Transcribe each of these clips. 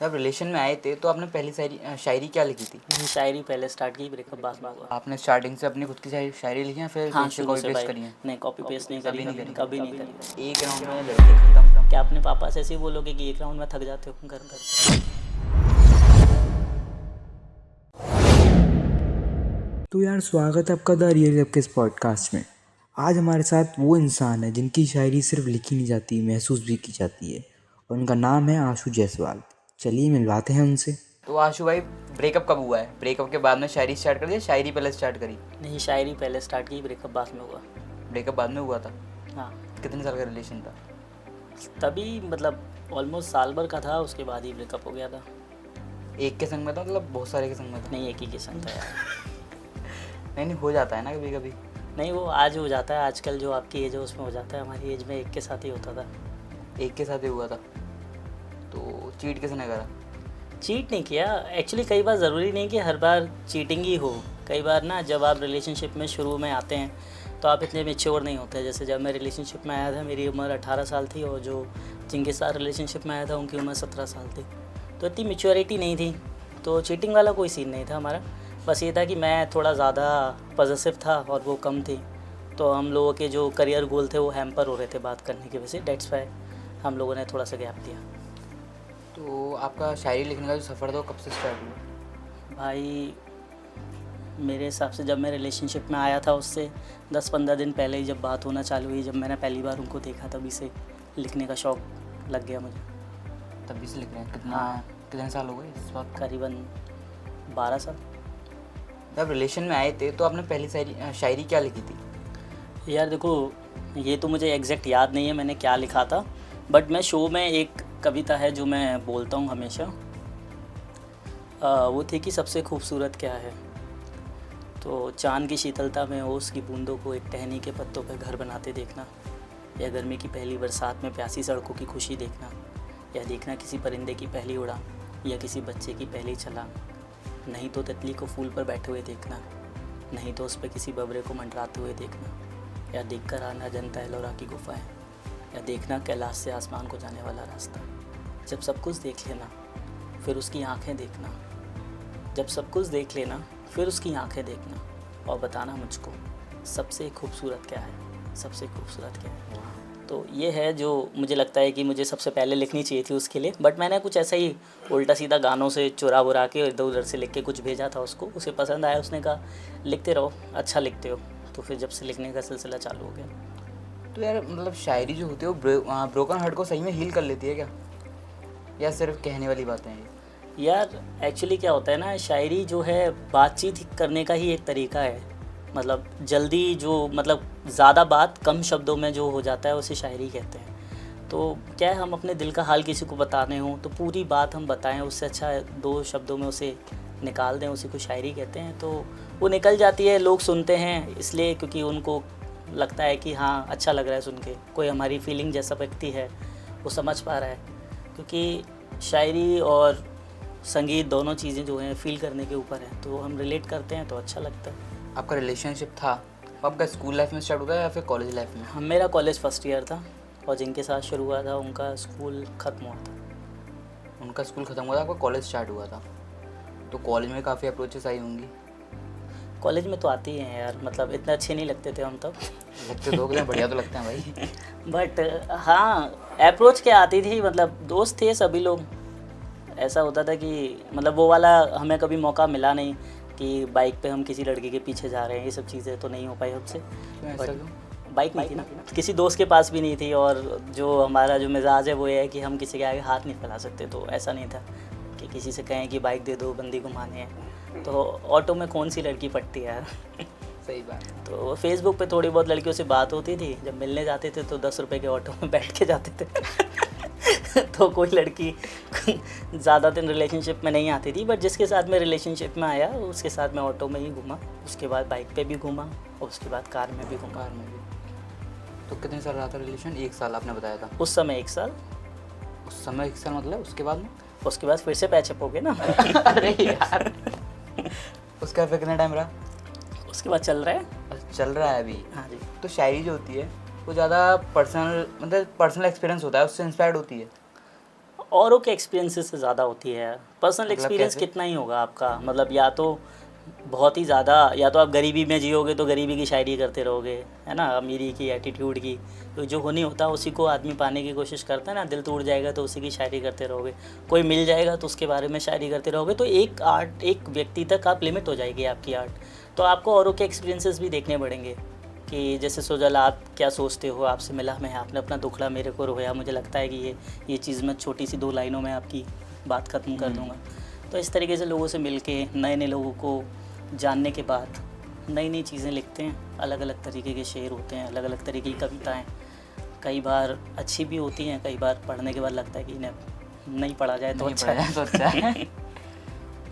जब रिलेशन में आए थे तो आपने पहली शायरी क्या लिखी थी? शायरी पहले स्टार्ट की, ब्रेकअप बाद में हुआ। आपने स्टार्टिंग से अपनी खुद की शायरी लिखी है फिर हाँ, कहीं से शुरू कॉपी से पेस्ट भाई। करी है? नहीं, कॉपी पेस्ट नहीं करी, कभी नहीं करी। एक राउंड में लड़के खत्म। क्या अपने पापा से ऐसे ही बोलोगे कि एक राउंड में थक जाते हो घर पर? तो यार स्वागत है आपका द रियल रैप के इस पॉडकास्ट में। आज हमारे साथ वो इंसान है जिनकी शायरी सिर्फ लिखी नहीं जाती, महसूस भी की जाती है, और उनका नाम है आशु जायसवाल। चलिए मिलवाते हैं उनसे। तो आशु भाई, ब्रेकअप कब हुआ है? ब्रेकअप के बाद में शायरी स्टार्ट कर दी या शायरी पहले स्टार्ट करी? नहीं, शायरी पहले स्टार्ट की, ब्रेकअप बाद में हुआ। ब्रेकअप बाद में हुआ था? हाँ, कितने साल का रिलेशन था? तभी मतलब ऑलमोस्ट साल भर का था, उसके बाद ही ब्रेकअप हो गया था। एक के संग में था मतलब बहुत सारे के संग में था? नहीं, एक ही के संग था यार। नहीं हो जाता है ना कभी कभी। नहीं, वो आज हो जाता है, आजकल जो आपकी एज है उसमें हो जाता है। हमारी एज में एक के साथ ही होता था। एक के साथ ही हुआ था? तो चीट किसने करा? चीट नहीं किया एक्चुअली। कई बार ज़रूरी नहीं कि हर बार चीटिंग ही हो। कई बार ना, जब आप रिलेशनशिप में शुरू में आते हैं तो आप इतने मैच्योर नहीं होते। जैसे जब मैं रिलेशनशिप में आया था, मेरी उम्र 18 साल थी, और जो जिनके साथ रिलेशनशिप में आया था उनकी उम्र 17 साल थी। तो इतनी मैच्योरिटी नहीं थी, तो चीटिंग वाला कोई सीन नहीं था हमारा। बस ये था कि मैं थोड़ा ज़्यादा पॉजिटिव था और वो कम थी, तो हम लोगों के जो करियर गोल थे वो हैम्पर हो रहे थे बात करने की वजह से। डेट्स वाई हम लोगों ने थोड़ा सा गैप दिया। तो आपका शायरी लिखने का जो सफ़र था वो कब से स्टार्ट हुआ? भाई, मेरे हिसाब से जब मैं रिलेशनशिप में आया था उससे 10-15 दिन पहले ही जब बात होना चालू हुई, जब मैंने पहली बार उनको देखा, तभी से लिखने का शौक़ लग गया मुझे। तभी से लिख रहे हैं? कितने साल हो गए इस वक्त? करीबन 12 साल। जब रिलेशन में आए थे तो आपने पहली शायरी क्या लिखी थी? यार देखो, ये तो मुझे एग्जैक्ट याद नहीं है मैंने क्या लिखा था, बट मैं शो में एक कविता है जो मैं बोलता हूँ हमेशा। वो थी कि सबसे खूबसूरत क्या है, तो चाँद की शीतलता में ओस की बूंदों को एक टहनी के पत्तों पर घर बनाते देखना, या गर्मी की पहली बरसात में प्यासी सड़कों की खुशी देखना, या देखना किसी परिंदे की पहली उड़ान, या किसी बच्चे की पहली छलांग, नहीं तो तितली को फूल पर बैठे हुए देखना, नहीं तो उस पर किसी बबरे को मंडराते हुए देखना, या देखकर आना जनता एलोरा की गुफाएं, या देखना कैलाश से आसमान को जाने वाला रास्ता। जब सब कुछ देख लेना फिर उसकी आंखें देखना, जब सब कुछ देख लेना फिर उसकी आंखें देखना, और बताना मुझको सबसे खूबसूरत क्या है, सबसे खूबसूरत क्या है। तो ये है जो मुझे लगता है कि मुझे सबसे पहले लिखनी चाहिए थी उसके लिए, बट मैंने कुछ ऐसा ही उल्टा सीधा गानों से चुरा बुरा के इधर उधर से लिख के कुछ भेजा था उसको। उसे पसंद आया, उसने कहा लिखते रहो, अच्छा लिखते हो। तो फिर जब से लिखने का सिलसिला चालू हो गया। तो यार मतलब शायरी जो होती है वो ब्रोकन हार्ट को सही में हील कर लेती है क्या, या सिर्फ कहने वाली बातें हैं? यार एक्चुअली क्या होता है ना, शायरी जो है बातचीत करने का ही एक तरीका है। मतलब जल्दी जो मतलब ज़्यादा बात कम शब्दों में जो हो जाता है उसे शायरी कहते हैं। तो क्या है, हम अपने दिल का हाल किसी को बताने हो तो पूरी बात हम बताएं, उससे अच्छा 2 शब्दों में उसे निकाल दें, उसी को शायरी कहते हैं। तो वो निकल जाती है, लोग सुनते हैं इसलिए क्योंकि उनको लगता है कि हाँ अच्छा लग रहा है सुन के, कोई हमारी फीलिंग जैसा व्यक्ति है वो समझ पा रहा है। क्योंकि शायरी और संगीत दोनों चीज़ें जो हैं फील करने के ऊपर हैं, तो हम रिलेट करते हैं तो अच्छा लगता है। आपका रिलेशनशिप था वो आपका स्कूल लाइफ में स्टार्ट हुआ या फिर कॉलेज लाइफ में? हम मेरा कॉलेज फर्स्ट ईयर था, और जिनके साथ शुरू हुआ था उनका स्कूल ख़त्म हुआ था। उनका स्कूल ख़त्म हुआ था, आपका कॉलेज स्टार्ट हुआ था। तो कॉलेज में काफ़ी अप्रोचेस आई होंगी? कॉलेज में तो आती हैं यार, मतलब इतने अच्छे नहीं लगते थे हम तब। लगते तो कितने बढ़िया तो लगते हैं भाई। बट हाँ, अप्रोच क्या आती थी, मतलब दोस्त थे सभी लोग। ऐसा होता था कि मतलब वो वाला हमें कभी मौका मिला नहीं कि बाइक पे हम किसी लड़के के पीछे जा रहे हैं, ये सब चीज़ें तो नहीं हो पाई हमसे। बाइक नहीं थी ना, किसी दोस्त के पास भी नहीं थी, और जो हमारा जो मिजाज है वो ये है कि हम किसी के आगे हाथ नहीं फैला सकते। तो ऐसा नहीं था कि किसी से कहें कि बाइक दे दो, बंदी घुमाने हैं। तो ऑटो में कौन सी लड़की पटती है यार। सही बात। तो फेसबुक पे थोड़ी बहुत लड़कियों से बात होती थी, जब मिलने जाते थे तो 10 रुपये के ऑटो में बैठ के जाते थे। तो कोई लड़की ज़्यादा दिन रिलेशनशिप में नहीं आती थी, बट जिसके साथ मैं रिलेशनशिप में आया उसके साथ मैं ऑटो में ही घूमा, उसके बाद बाइक पे भी घूमा, और उसके बाद कार में भी घूमा। कार में भी। तो कितने साल रहा था रिलेशन? 1 साल आपने बताया था। उस समय 1 साल। उस समय 1 साल मतलब उसके बाद में? उसके बाद फिर से पैचअप हो गए ना। अरे यार। उसका फिर कितना टाइम रहा? उसके बाद चल रहा है। चल रहा है अभी? हाँ जी। तो शायरी जो होती है वो ज़्यादा पर्सनल, मतलब पर्सनल एक्सपीरियंस होता है, उससे इंस्पायर्ड होती है? औरों के एक्सपीरियंसेस से ज़्यादा होती है। पर्सनल मतलब एक्सपीरियंस कैसे? कितना ही होगा आपका, मतलब या तो बहुत ही ज़्यादा, या तो आप गरीबी में जियोगे तो गरीबी की शायरी करते रहोगे, है ना, अमीरी की, एटीट्यूड की, तो जो हो नहीं होता उसी को आदमी पाने की कोशिश करता है ना। दिल टूट जाएगा तो उसी की शायरी करते रहोगे, कोई मिल जाएगा तो उसके बारे में शायरी करते रहोगे, तो एक आर्ट, एक व्यक्ति तक आप लिमिट हो जाएगी आपकी आर्ट। तो आपको औरों के एक्सपीरियंसेस भी देखने पड़ेंगे कि जैसे सोजल आप क्या सोचते हो, आपसे मिला मैं, आपने अपना दुखड़ा मेरे को रोया, मुझे लगता है कि ये चीज़ मैं छोटी सी 2 लाइनों में आपकी बात ख़त्म कर दूंगा। तो इस तरीके से लोगों से मिल के, नए नए लोगों को जानने के बाद नई नई चीज़ें लिखते हैं। अलग अलग तरीके के शेर होते हैं, अलग अलग तरीके की कविताएं, कई बार अच्छी भी होती हैं, कई बार पढ़ने के बाद लगता है कि इन्हें नहीं पढ़ा जाए तो नहीं अच्छा पढ़ा है। जाए तो अच्छा है।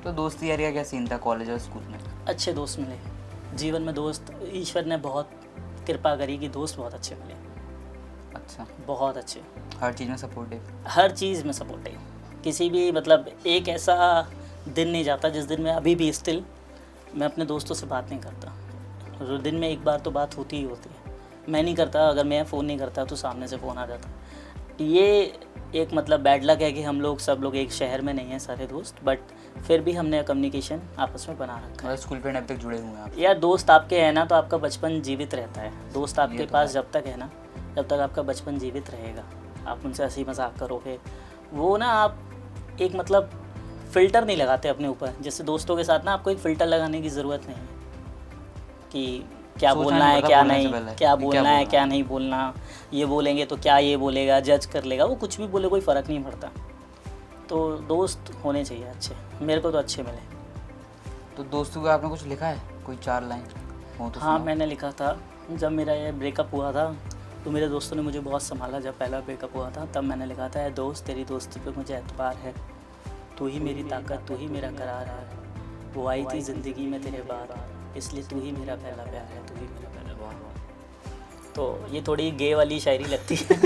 तो दोस्ती यारी का क्या सीन था कॉलेज और स्कूल में? अच्छे दोस्त मिले जीवन में, दोस्त ईश्वर ने बहुत कृपा करी कि दोस्त बहुत अच्छे मिले, अच्छा, बहुत अच्छे, हर चीज़ में सपोर्टिव? हर चीज़ में सपोर्टिव। किसी भी, मतलब एक ऐसा दिन नहीं जाता जिस दिन मैं अभी भी स्टिल मैं अपने दोस्तों से बात नहीं करता। दिन में एक बार तो बात होती ही होती है। मैं नहीं करता, अगर मैं फ़ोन नहीं करता तो सामने से फ़ोन आ जाता। ये एक मतलब बैड लक है कि हम लोग सब लोग एक शहर में नहीं हैं सारे दोस्त, बट फिर भी हमने कम्युनिकेशन आपस में बना रखा है। मतलब स्कूल फ्रेंड अब तक जुड़े हुए हैं आप? यार दोस्त आपके हैं ना तो आपका बचपन जीवित रहता है। दोस्त आपके तो पास है। जब तक है ना, जब तक आपका बचपन जीवित रहेगा, आप उनसे हंसी मजाक करोगे, वो ना आप एक मतलब फ़िल्टर नहीं लगाते अपने ऊपर। जैसे दोस्तों के साथ ना आपको एक फ़िल्टर लगाने की ज़रूरत नहीं है कि क्या सोचना बोलना नहीं है पड़ता क्या बोलने से नहीं, पहले क्या कि बोलना है बोलना क्या नहीं बोलना, ये बोलेंगे तो क्या ये बोलेगा, जज कर लेगा, वो कुछ भी बोले कोई फ़र्क नहीं पड़ता। तो दोस्त होने चाहिए अच्छे, मेरे को तो अच्छे मिले। तो दोस्तों को आपने कुछ लिखा है, कोई 4 लाइन हो तो हाँ सुनाओ। मैंने लिखा था, जब मेरा ये ब्रेकअप हुआ था तो मेरे दोस्तों ने मुझे बहुत संभाला। जब पहला ब्रेकअप हुआ था तब मैंने लिखा था, दोस्त तेरी दोस्ती पे मुझे एतबार है, तू ही मेरी ताकत, तू ही मेरा करार है, वो आई थी ज़िंदगी में तेरे बाद, इसलिए तू ही मेरा पहला प्यार है, तू ही मेरा पहला प्यार है। तो ये थोड़ी गे वाली शायरी लगती है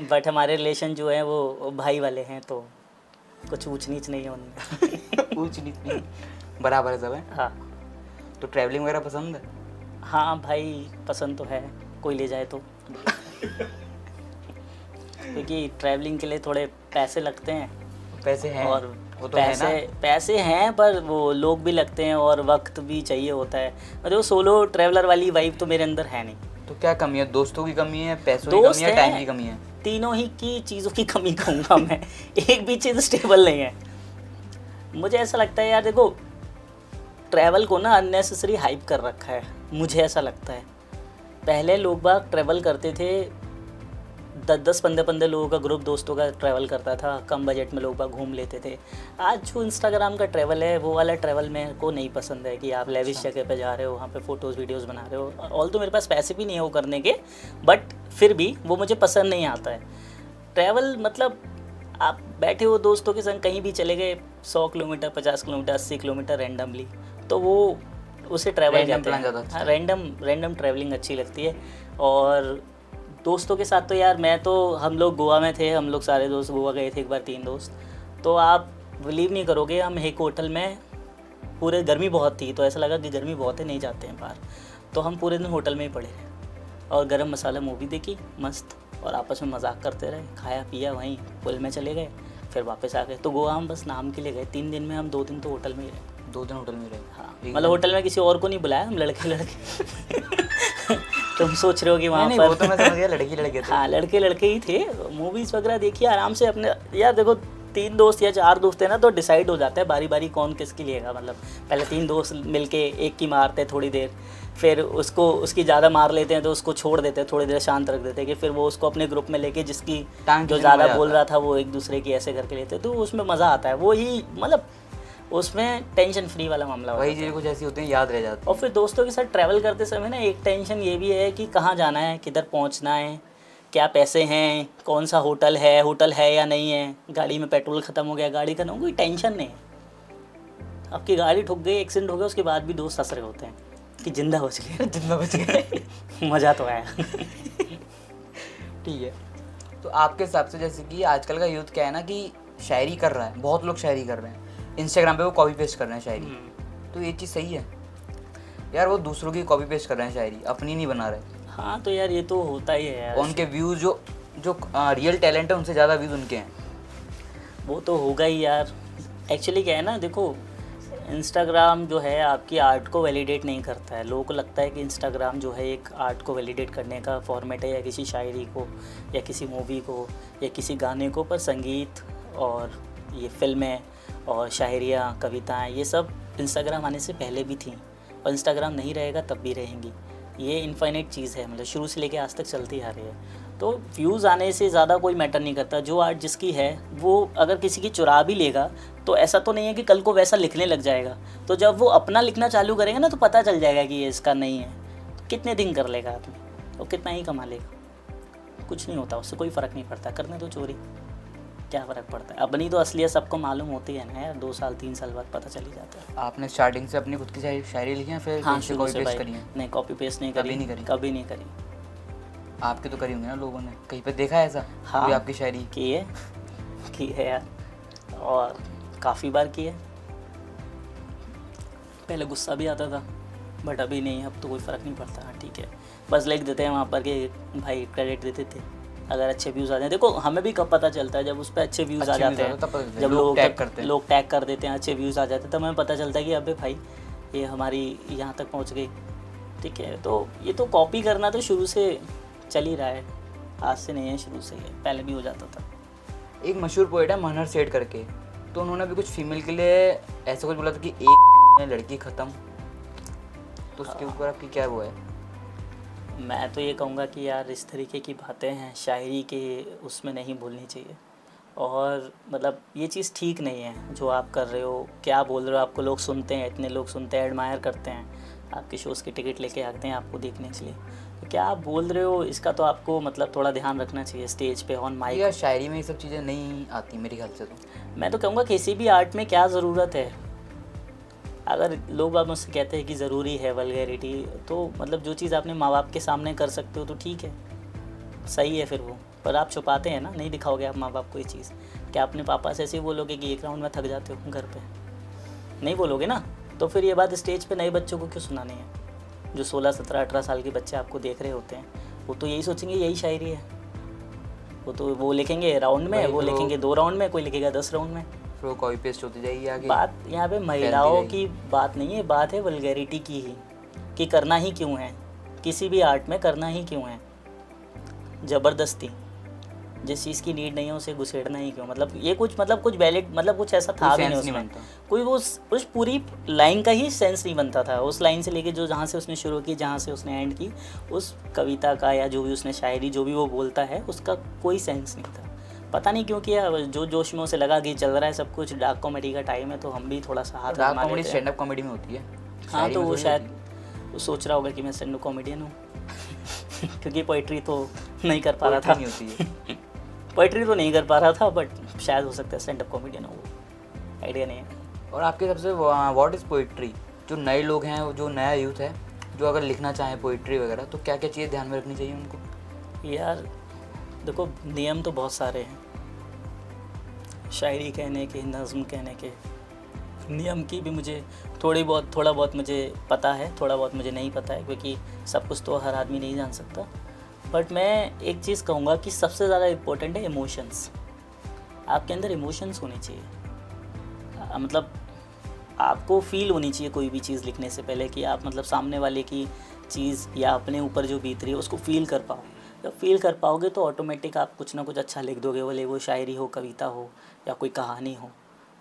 बट हमारे रिलेशन जो है वो भाई वाले हैं, तो कुछ ऊंच नीच नहीं है उनमें। पूछ नहीं, बराबर है सब है। हाँ तो ट्रैवलिंग वगैरह पसंद है? हाँ भाई पसंद तो है, कोई ले जाए तो। क्योंकि ट्रैवलिंग के लिए थोड़े पैसे लगते हैं, पैसे हैं और वो तो है ना। पैसे हैं, पर वो लोग भी लगते हैं और वक्त भी चाहिए होता है। मतलब वो सोलो ट्रैवलर वाली वाइब तो मेरे अंदर है नहीं। तो क्या कमी है? दोस्तों की कमी है, पैसों की दोस्त कमी है, हैं, टाइम की कमी है? तीनों ही की चीज़ों की कमी कहूँगा मैं। एक भी चीज़ स्टेबल नहीं है। मुझे ऐसा लगता है यार, देखो ट्रैवल को ना अननेसेसरी हाइप कर रखा है, मुझे ऐसा लगता है। पहले लोग बाग ट्रैवल करते थे, 10-10, 15-15 लोगों का ग्रुप दोस्तों का ट्रैवल करता था, कम बजट में लोग बाग घूम लेते थे। आज जो इंस्टाग्राम का ट्रैवल है, वो वाला ट्रैवल मेरे को नहीं पसंद है कि आप लेविश जगह पे जा रहे हो, वहाँ पे फ़ोटोज़ वीडियोज़ बना रहे हो। ऑल तो मेरे पास पैसे भी नहीं है वो करने के, बट फिर भी वो मुझे पसंद नहीं आता है। ट्रैवल मतलब आप बैठे हो दोस्तों के संग, कहीं भी चले गए, 100 किलोमीटर, 50 किलोमीटर, 80 किलोमीटर रैंडमली, तो वो उसे ट्रैवल Random कहते plan हैं। ज़्यादा अच्छा हाँ, है। रैंडम ट्रैवलिंग अच्छी लगती है। और दोस्तों के साथ तो यार, मैं तो, हम लोग गोवा में थे, हम लोग सारे दोस्त गोवा गए थे एक बार, 3 दोस्त। तो आप बिलीव नहीं करोगे, हम एक होटल में पूरे, गर्मी बहुत थी तो ऐसा लगा कि गर्मी बहुत है, नहीं जाते हैं बाहर, तो हम पूरे दिन होटल में ही पड़े रहे और गरम मसाला मूवी देखी मस्त, और आपस में मजाक करते रहे, खाया पिया, वहीं पुल में चले गए, फिर वापस आ गए। तो गोवा हम बस नाम के लिए गए, 3 दिन में हम 2 दिन तो होटल में ही रहे। 2 दिन होटल में रहे? हाँ, एक मतलब दिन? होटल में किसी और को नहीं बुलाया, हम लड़के तुम सोच रहे हो कि वहाँ नहीं, पर वो तो मैं समझ गया, लड़की लड़के थे। हाँ लड़के ही थे। मूवीज़ वगैरह देखिए आराम से अपने। यार देखो 3 दोस्त या 4 दोस्त है ना, तो डिसाइड हो जाता है बारी बारी कौन किसकी लेगा। मतलब पहले 3 दोस्त मिलके एक की मारते हैं थोड़ी देर, फिर उसकी ज़्यादा मार लेते हैं तो उसको छोड़ देते हैं, थोड़ी देर शांत रख देते हैं, कि फिर वो उसको अपने ग्रुप में लेके जिसकी टांग जो खींचने ज़्यादा में मजा बोल आता रहा था वो एक दूसरे की ऐसे करके लेते हैं, तो उसमें मज़ा आता है। वो ही मतलब उसमें टेंशन फ्री वाला मामला होता वही है। चीज़ें कुछ ऐसी होती हैं, याद रह जाती और फिर दोस्तों के साथ ट्रैवल करते समय ना एक टेंशन ये भी है कि कहाँ जाना है, किधर पहुँचना है, क्या पैसे हैं, कौन सा होटल है या नहीं है, गाड़ी में पेट्रोल ख़त्म हो गया, गाड़ी खत्म हो गई, टेंशन नहीं है। आपकी गाड़ी ठुक गई, एक्सीडेंट हो गया, उसके बाद भी दोस्त हंस रहे होते हैं कि जिंदा बच गए। जितना बच गए। मज़ा तो आया। ठीक है। तो आपके हिसाब से जैसे कि आजकल का यूथ क्या है ना कि शायरी कर रहा है, बहुत लोग शायरी कर रहे हैं, इंस्टाग्राम पे वो कॉपी पेस्ट कर रहे हैं शायरी, तो ये चीज़ सही है? यार वो दूसरों की कॉपी पेस्ट कर रहे हैं शायरी, अपनी नहीं बना रहे। हाँ तो यार ये तो होता ही है यार। उनके व्यूज़ जो जो रियल टैलेंट है उनसे ज़्यादा व्यूज़ उनके हैं। वो तो होगा ही यार। एक्चुअली क्या है ना, देखो इंस्टाग्राम जो है आपकी आर्ट को वैलिडेट नहीं करता है। लोगों को लगता है कि इंस्टाग्राम जो है एक आर्ट को वैलिडेट करने का फॉर्मेट है, या किसी शायरी को या किसी मूवी को या किसी गाने को। पर संगीत और ये फिल्में और शायरियाँ, कविताएं, ये सब इंस्टाग्राम आने से पहले भी थी, और इंस्टाग्राम नहीं रहेगा तब भी रहेंगी। ये इनफाइनाइट चीज़ है, मतलब शुरू से लेके आज तक चलती आ रही है। तो व्यूज़ आने से ज़्यादा कोई मैटर नहीं करता। जो आर्ट जिसकी है वो अगर किसी की चुरा भी लेगा तो ऐसा तो नहीं है कि कल को वैसा लिखने लग जाएगा। तो जब वो अपना लिखना चालू करेगा ना तो पता चल जाएगा कि ये इसका नहीं है। तो कितने दिन कर लेगा आदमी, और कितना ही कमा लेगा, कुछ नहीं होता, उससे कोई फ़र्क नहीं पड़ता। करने तो चोरी, क्या फ़र्क पड़ता है। अपनी तो असलियत सबको मालूम होती है ना यार, 2 साल 3 साल बाद पता चल ही जाता है। आपने स्टार्टिंग से अपनी खुद की शायरी लिखी है फिर हाँ, कहीं से शुरू कॉपी से पेस्ट भाई। करी है? नहीं, कॉपी पेस्ट नहीं कभी करी, नहीं करी? कभी नहीं करी। आपके तो करी होंगे ना लोगों ने, कहीं पे देखा है ऐसा? हाँ, कोई आपकी शायरी? की है यार, और काफ़ी बार की है। पहले गुस्सा भी आता था, बट अभी नहीं, अब तो कोई फ़र्क नहीं पड़ता। हाँ ठीक है, बस लिख देते हैं वहाँ पर कि भाई क्रेडिट देते थे। अगर अच्छे व्यूज़ आ जाए, देखो हमें भी कब पता चलता है, जब उस पर अच्छे व्यूज़ आ अच्छे जाते views हैं, तब पता चलता है, जब लोग लोग टैग करते हैं। लोग टैग कर देते हैं, अच्छे व्यूज़ आ जाते हैं, तब हमें पता चलता है कि अबे भाई ये हमारी यहाँ तक पहुँच गई। ठीक है, तो ये तो कॉपी करना तो शुरू से चल ही रहा है, आज से नहीं है, शुरू से ही है, पहले भी हो जाता था। एक मशहूर पोएट है मनहर सेठ करके, तो उन्होंने भी कुछ फीमेल के लिए ऐसा कुछ बोला था कि एक लड़की ख़त्म, तो उसके ऊपर आपकी क्या वो है? मैं तो ये कहूँगा कि यार इस तरीके की बातें हैं शायरी के उसमें नहीं बोलनी चाहिए। और मतलब ये चीज़ ठीक नहीं है जो आप कर रहे हो, क्या बोल रहे हो। आपको लोग सुनते हैं, इतने लोग सुनते हैं, एडमायर करते हैं, आपके शोज़ की टिकट लेके आते हैं आपको देखने के लिए, तो क्या आप बोल रहे हो इसका तो आपको मतलब थोड़ा ध्यान रखना चाहिए स्टेज पे ऑन माइक। या शायरी में ये सब चीज़ें नहीं आती मेरे ख्याल से। तो मैं तो कहूँगा किसी भी आर्ट में क्या ज़रूरत है। अगर लोग आप मुझसे कहते हैं कि ज़रूरी है वल्गैरिटी, तो मतलब जो चीज़ आपने माँ बाप के सामने कर सकते हो तो ठीक है, सही है फिर वो। पर आप छुपाते हैं ना, नहीं दिखाओगे आप माँ बाप को ये चीज़। क्या अपने पापा से ऐसे ही बोलोगे कि 1 राउंड में थक जाते हो घर पे? नहीं बोलोगे ना। तो फिर ये बात स्टेज पे नए बच्चों को क्यों सुनानी है? जो 16, 17, 18 साल के बच्चे आपको देख रहे होते हैं, वो तो यही सोचेंगे यही शायरी है। वो लिखेंगे राउंड में, वो लिखेंगे 2 राउंड में, कोई लिखेगा 10 राउंड में। फिर वो कॉपी पेस्ट होती जाएगी आगे। बात यहाँ पे महिलाओं की बात नहीं है, बात है वल्गैरिटी की ही, कि करना ही क्यों है, किसी भी आर्ट में करना ही क्यों है ज़बरदस्ती। जिस चीज़ की नीड नहीं है उसे घुसेड़ना ही क्यों? मतलब ये कुछ वैलिड, मतलब कुछ ऐसा था भी नहीं उसमें। कोई वो उस पूरी लाइन का ही सेंस नहीं बनता था। उस लाइन से लेके जो जहाँ से उसने शुरू की, जहाँ से उसने एंड की, उस कविता का या जो भी उसने शायरी जो भी वो बोलता है उसका कोई सेंस नहीं था। पता नहीं क्यों किया, जो जोश में उसे लगा कि चल रहा है सब कुछ, डार्क कॉमेडी का टाइम है तो हम भी थोड़ा सा हाथ डार्क आजमा कॉमेडी लेते हैं। स्टैंड अप कॉमेडी में होती है। हाँ, तो वो शायद वो सोच रहा होगा कि मैं स्टैंड अप कॉमेडियन हूँ क्योंकि पोइट्री तो नहीं कर पा रहा था। नहीं होती है पोइट्री तो नहीं कर पा रहा था, बट शायद हो सकता है स्टैंड अप कॉमेडियन हो, आइडिया नहीं है। और आपके हिसाब से व्हाट इज़ पोइट्री? जो नए लोग हैं, जो नया यूथ है, जो अगर लिखना चाहें पोइट्री वगैरह, तो क्या क्या चीज़ें ध्यान में रखनी चाहिए उनको? यार देखो, नियम तो बहुत सारे हैं शायरी कहने के, नज़्म कहने के। नियम की भी मुझे थोड़ा बहुत मुझे पता है, थोड़ा बहुत मुझे नहीं पता है, क्योंकि सब कुछ तो हर आदमी नहीं जान सकता। बट मैं एक चीज़ कहूँगा कि सबसे ज़्यादा इम्पोर्टेंट है इमोशंस। आपके अंदर इमोशंस होने चाहिए, मतलब आपको फील होनी चाहिए कोई भी चीज़ लिखने से पहले, कि आप मतलब सामने वाले की चीज़ या अपने ऊपर जो बीत रही है उसको फील कर पाओ। जब फील कर पाओगे तो ऑटोमेटिक आप कुछ ना कुछ अच्छा लिख दोगे, भले वो शायरी हो, कविता हो या कोई कहानी हो।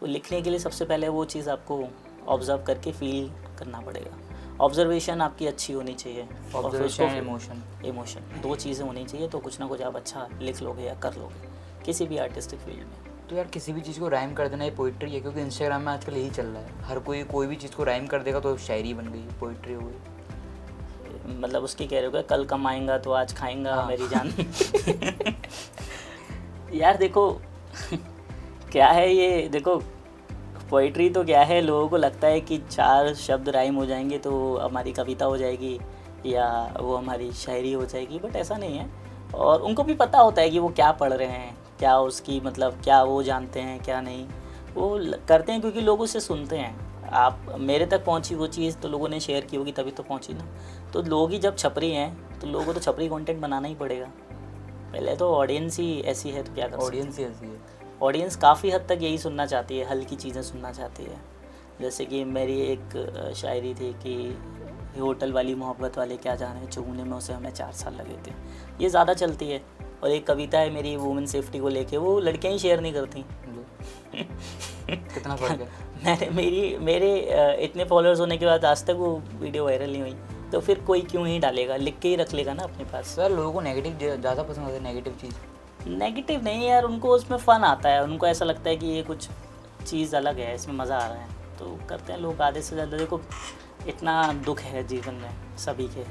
वो लिखने के लिए सबसे पहले वो चीज़ आपको ऑब्ज़र्व करके फील करना पड़ेगा। ऑब्जर्वेशन आपकी अच्छी होनी चाहिए, ऑब्जर्वेशन, इमोशन 2 चीज़ें होनी चाहिए, तो कुछ ना कुछ आप अच्छा लिख लोगे या कर लोगे किसी भी आर्टिस्टिक फील्ड में। तो यार किसी भी चीज़ को राइम कर देना ये पोइट्री है, क्योंकि इंस्टाग्राम में आजकल यही चल रहा है, हर कोई भी चीज़ को राइम कर देगा तो शायरी बन गई, पोइट्री हो गई। मतलब उसकी कह रहे हो कल कमाएंगा तो आज खाएंगा। हाँ। मेरी जान यार देखो क्या है ये, देखो पोइट्री तो क्या है, लोगों को लगता है कि 4 शब्द राइम हो जाएंगे तो हमारी कविता हो जाएगी या वो हमारी शायरी हो जाएगी, बट ऐसा नहीं है। और उनको भी पता होता है कि वो क्या पढ़ रहे हैं, क्या उसकी मतलब क्या वो जानते हैं क्या नहीं, वो करते हैं क्योंकि लोग उसे सुनते हैं। आप मेरे तक पहुंची वो चीज़ तो लोगों ने शेयर की होगी तभी तो पहुंची ना। तो लोग ही जब छपरी हैं तो लोगों को तो छपरी कंटेंट बनाना ही पड़ेगा। पहले तो ऑडियंस ही ऐसी है तो क्या कर सकते ऑडियंस ही ऐसी है। हैं। ऑडियंस काफ़ी हद तक यही सुनना चाहती है, हल्की चीज़ें सुनना चाहती है। जैसे कि मेरी एक शायरी थी कि ये होटल वाली मोहब्बत वाले क्या जाने, चुगने में उसे हमें 4 साल लगे थे। ये ज़्यादा चलती है। और एक कविता है मेरी वुमेन सेफ्टी को लेके, वो लड़कियां ही शेयर नहीं करती। कितना फर्क है। मेरे इतने फॉलोअर्स होने के बाद आज तक वो वीडियो वायरल नहीं हुई, तो फिर कोई क्यों ही डालेगा, लिख के ही रख लेगा ना अपने पास। सर लोगों को नेगेटिव ज़्यादा पसंद आता है, नेगेटिव चीज़। नेगेटिव नहीं यार, उनको उसमें फ़न आता है, उनको ऐसा लगता है कि ये कुछ चीज़ अलग है, इसमें मज़ा आ रहा है, तो करते हैं लोग आधे से ज़्यादा। देखो इतना दुख है जीवन में सभी के,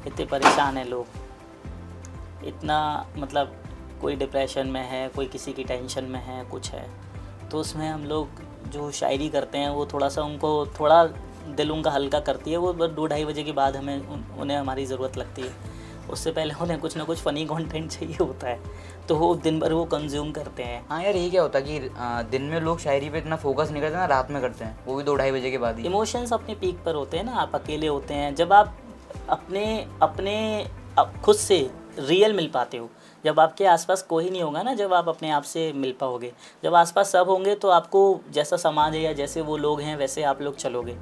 इतने परेशान हैं लोग, इतना मतलब कोई डिप्रेशन में है, कोई किसी की टेंशन में है, कुछ है, तो उसमें हम लोग जो शायरी करते हैं वो थोड़ा सा उनको थोड़ा दिल उनका हल्का करती है। वो 2-2:30 बजे के बाद हमें उन्हें हमारी ज़रूरत लगती है, उससे पहले उन्हें कुछ ना कुछ फ़नी कंटेंट चाहिए होता है, तो वो दिन भर वो कंज्यूम करते हैं। हाँ यार, ये क्या होता है कि दिन में लोग शायरी पे इतना फोकस नहीं करते ना, रात में करते हैं, वो भी 2-2:30 बजे के बाद ही। इमोशंस अपने पीक पर होते हैं ना, आप अकेले होते हैं जब आप अपने खुद से रियल मिल पाते हो, जब आपके आसपास कोई नहीं होगा ना, जब आप अपने आप से मिल पाओगे, जब आसपास सब होंगे तो आपको जैसा समाज है या जैसे वो लोग हैं वैसे आप लोग चलोगे,